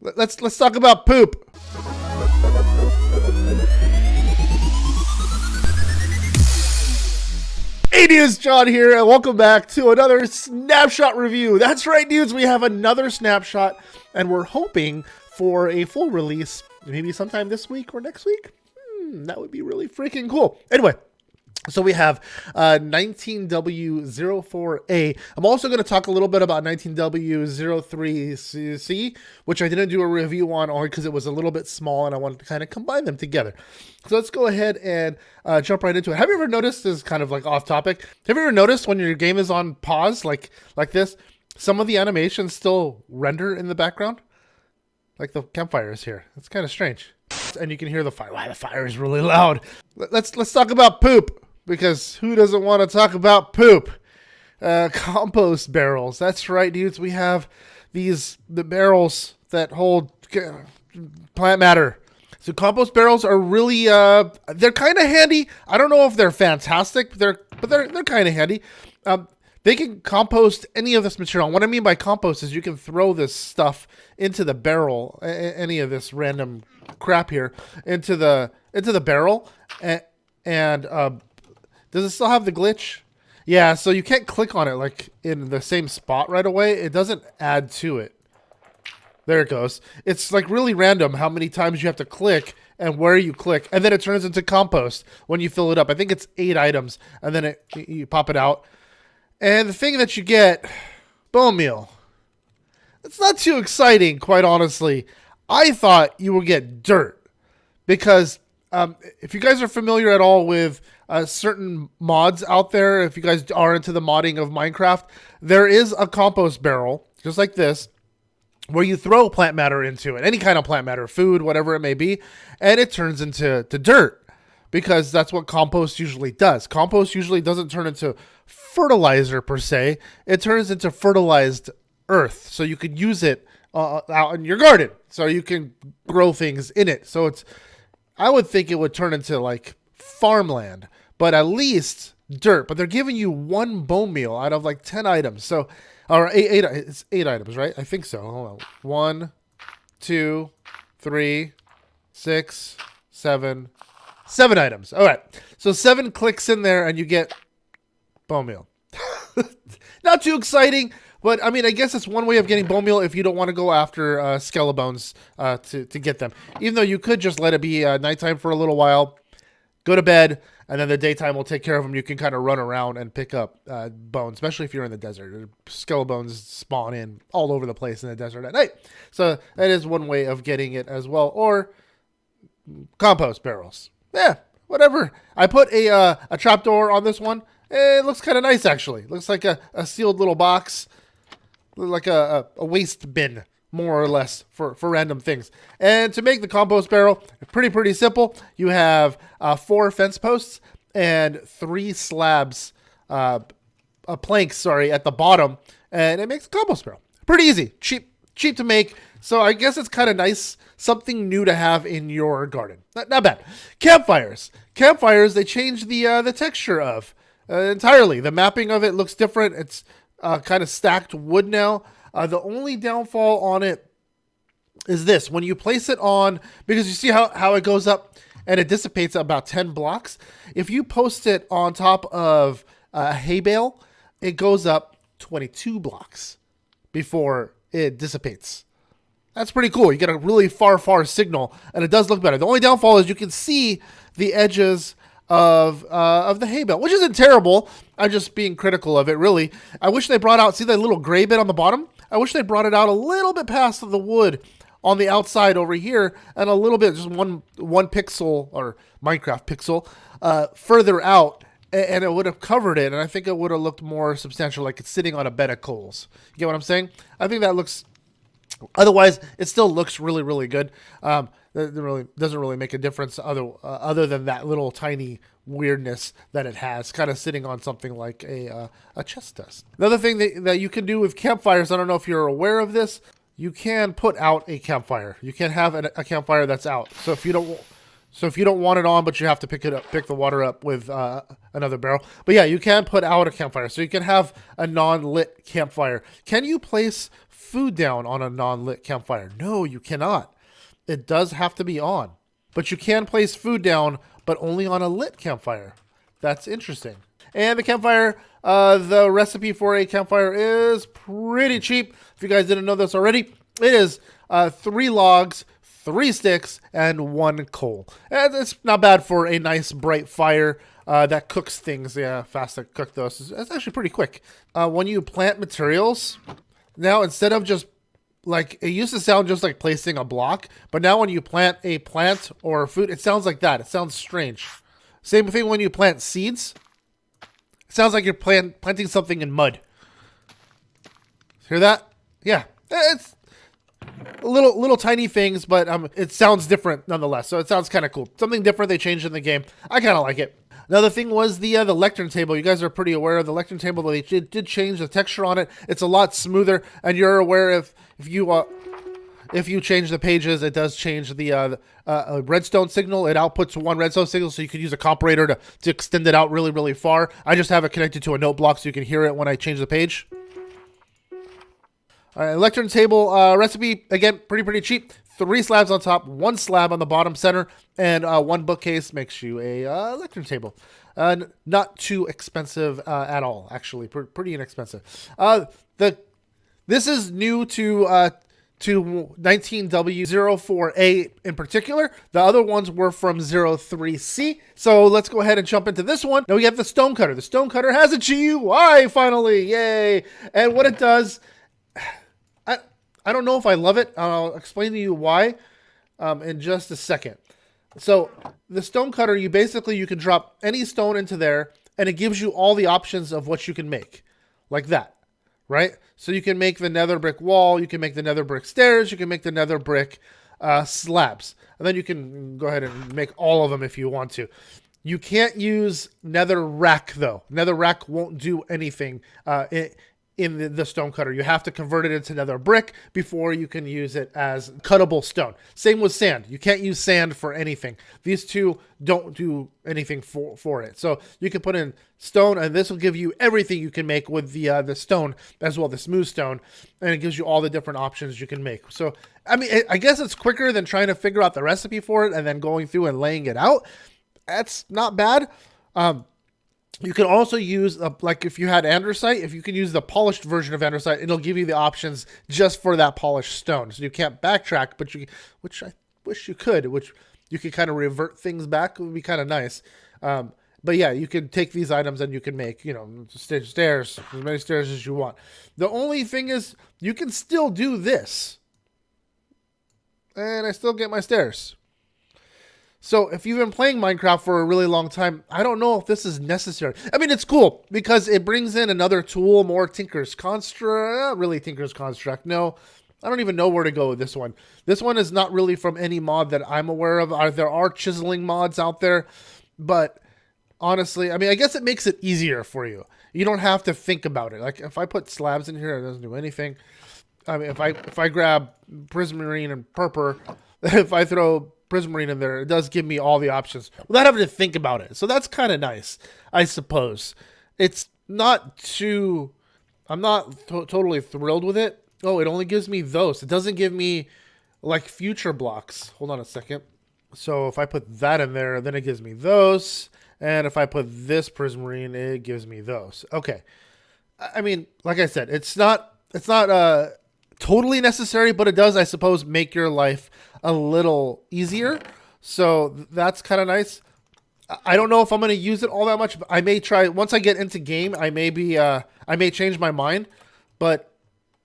Let's talk about poop. Hey dudes, John here, and welcome back to another Snapshot review. That's right, dudes, we have another Snapshot, and we're hoping for a full release maybe sometime this week or next week. That would be really freaking cool. Anyway, so we have 19W04A. I'm also going to talk a little bit about 19W03C, which I didn't do a review on only because it was a little bit small and I wanted to kind of combine them together. So let's go ahead and jump right into it. Have you ever noticed, this is kind of like off topic, have you ever noticed when your game is on pause like this, some of the animations still render in the background? Like the campfire is here. It's kind of strange. And you can hear the fire. Wow, the fire is really loud. Let's talk about poop. Because who doesn't want to talk about poop? Compost barrels. That's right, dudes. We have the barrels that hold plant matter. So compost barrels are really, they're kind of handy. I don't know if they're fantastic, but they're kind of handy. They can compost any of this material. What I mean by compost is you can throw this stuff into the barrel, any of this random crap here, into the barrel, and does it still have the glitch? Yeah, so you can't click on it like in the same spot right away. It doesn't add to it. There it goes. It's like really random how many times you have to click and where you click. And then it turns into compost when you fill it up. I think it's 8 items. And then you pop it out. And the thing that you get, bone meal. It's not too exciting, quite honestly. I thought you would get dirt. Because if you guys are familiar at all with certain mods out there, if you guys are into the modding of Minecraft, there is a compost barrel, just like this, where you throw plant matter into it, any kind of plant matter, food, whatever it may be, and it turns into dirt, because that's what compost usually does. Compost usually doesn't turn into fertilizer per se, it turns into fertilized earth, so you could use it out in your garden, so you can grow things in it. So I would think it would turn into like farmland, but at least dirt. But they're giving you 1 bone meal out of like 10 items. So, or it's 8 items, right? I think so. Hold on. 1, 2, 3, 6, 7 items. All right. So 7 clicks in there and you get bone meal. Not too exciting. But, I mean, I guess it's one way of getting bone meal if you don't want to go after skelebones to get them. Even though you could just let it be nighttime for a little while, go to bed, and then the daytime will take care of them. You can kind of run around and pick up bones, especially if you're in the desert. Skelebones spawn in all over the place in the desert at night. So that is one way of getting it as well. Or compost barrels. Yeah, whatever. I put a trapdoor on this one. It looks kind of nice, actually. Looks like a sealed little box. Like a waste bin, more or less, for random things. And to make the compost barrel, pretty simple. You have 4 fence posts and 3 slabs, planks, at the bottom, and it makes a compost barrel. Pretty easy, cheap to make. So I guess it's kind of nice, something new to have in your garden. Not bad. Campfires, they changed the texture of entirely. The mapping of it looks different. It's kind of stacked wood now. The only downfall on it is this. When you place it on, because you see how it goes up and it dissipates about 10 blocks. If you post it on top of a hay bale, it goes up 22 blocks before it dissipates. That's pretty cool. You get a really far signal, and it does look better. The only downfall is you can see the edges of the hay bale, which isn't terrible. I'm just being critical of it, really. I wish they brought out, see that little gray bit on the bottom? I wish they brought it out a little bit past the wood on the outside over here, and a little bit, just one pixel, or Minecraft pixel, further out, and it would have covered it, and I think it would have looked more substantial, like it's sitting on a bed of coals. You get what I'm saying? I think that looks, otherwise, it still looks really good. It really doesn't really make a difference other than that little tiny weirdness that it has, kind of sitting on something like a chest does. Another thing that you can do with campfires, I don't know if you're aware of this, you can put out a campfire. You can have a campfire that's out. So if you don't want it on, but you have to pick the water up with another barrel. But yeah, you can put out a campfire. So you can have a non-lit campfire. Can you place food down on a non-lit campfire. No, you cannot. It does have to be on. But you can place food down, but only on a lit campfire. That's interesting. And the campfire, the recipe for a campfire is pretty cheap. If you guys didn't know this already, it is 3 logs, 3 sticks, and 1 coal. And it's not bad for a nice bright fire that cooks things. Yeah, fast to cook those. It's actually pretty quick. When you plant materials, now instead of just like, it used to sound just like placing a block, but now when you plant a plant or food, it sounds like that. It sounds strange. Same thing when you plant seeds. It sounds like you're planting something in mud. Hear that? Yeah, it's little tiny things, but it sounds different nonetheless. So it sounds kind of cool. Something different they changed in the game. I kind of like it. Another thing was the Electron Table. You guys are pretty aware of the Electron Table. They did change the texture on it. It's a lot smoother, and you're aware if you change the pages, it does change the redstone signal. It outputs 1 redstone signal, so you could use a comparator to extend it out really, really far. I just have it connected to a note block so you can hear it when I change the page. All right, Electron Table recipe, again, pretty cheap. 3 slabs on top, 1 slab on the bottom center, and 1 bookcase makes you a Electron Table. Not too expensive at all, actually. Pretty inexpensive. This is new to 19W04A in particular. The other ones were from 03C. So let's go ahead and jump into this one. Now we have the Stonecutter. The Stonecutter has a GUI finally. Yay. And what it does, I don't know if I love it. I'll explain to you why in just a second. So the Stonecutter, you can drop any stone into there and it gives you all the options of what you can make. Like that. Right? So you can make the nether brick wall, you can make the nether brick stairs, you can make the nether brick slabs. And then you can go ahead and make all of them if you want to. You can't use nether rack though. Nether rack won't do anything in the Stonecutter. You have to convert it into nether brick before you can use it as cuttable stone. Same with sand. You can't use sand for anything. These two don't do anything for it. So you can put in stone, and this will give you everything you can make with the stone as well, the smooth stone, and it gives you all the different options you can make. So, I mean, I guess it's quicker than trying to figure out the recipe for it and then going through and laying it out. That's not bad. You can also use, like if you had andesite, if you can use the polished version of andesite, it'll give you the options just for that polished stone. So you can't backtrack, but which I wish you could, which you could kind of revert things back. It would be kind of nice. But yeah, you can take these items and you can make, stairs, as many stairs as you want. The only thing is you can still do this. And I still get my stairs. So if you've been playing Minecraft for a really long time, I don't know if this is necessary. I mean, it's cool because it brings in another tool, more Tinker's Construct. Not really Tinker's Construct. No, I don't even know where to go with this one. This one is not really from any mod that I'm aware of. There are chiseling mods out there, but honestly, I mean, I guess it makes it easier for you. You don't have to think about it. Like if I put slabs in here, it doesn't do anything. I mean, if I grab Prismarine and Purple, if I throw Prismarine in there, it does give me all the options without having to think about it. So that's kind of nice, I suppose. It's not too, I'm not totally thrilled with it. Oh, it only gives me those. It doesn't give me like future blocks. Hold on a second. So if I put that in there, then it gives me those. And if I put this Prismarine, it gives me those. Okay. I mean, like I said, it's not totally necessary, but it does, I suppose, make your life a little easier. So that's kind of nice. I don't know if I'm going to use it all that much, but I may try once I get into game. I may change my mind, but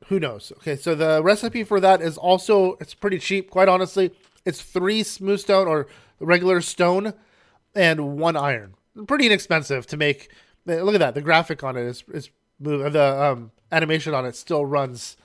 who knows? Okay. So the recipe for that is also, it's pretty cheap. Quite honestly, it's 3 smooth stone or regular stone and 1 iron. Pretty inexpensive to make. Look at that. The graphic on it is the animation on it still runs.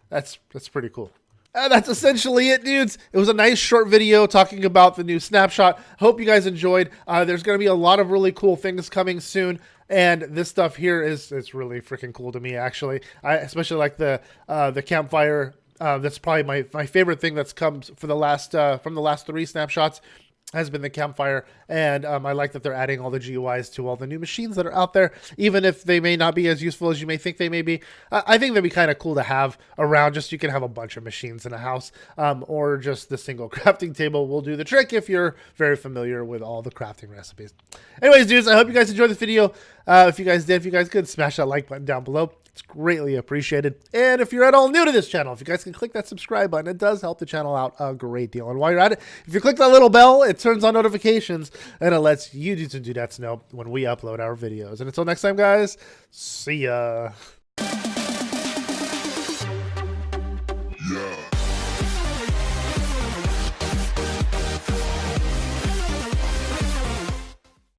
That's pretty cool. That's essentially it, dudes. It was a nice short video talking about the new Snapshot. Hope you guys enjoyed. There's going to be a lot of really cool things coming soon. And this stuff here is really freaking cool to me, actually. I especially like the Campfire. That's probably my favorite thing that's come for the last from the last 3 snapshots. has been the Campfire, and I like that they're adding all the GUIs to all the new machines that are out there, even if they may not be as useful as you may think they may be. I think they'd be kind of cool to have around, just you can have a bunch of machines in a house, or just the single crafting table will do the trick if you're very familiar with all the crafting recipes. Anyways, dudes, I hope you guys enjoyed this video. If you guys did, if you guys could, smash that like button down below. It's greatly appreciated. And if you're at all new to this channel, if you guys can click that subscribe button, it does help the channel out a great deal. And while you're at it, if you click that little bell, it turns on notifications and it lets YouTubers and dudettes know when we upload our videos. And until next time, guys, see ya.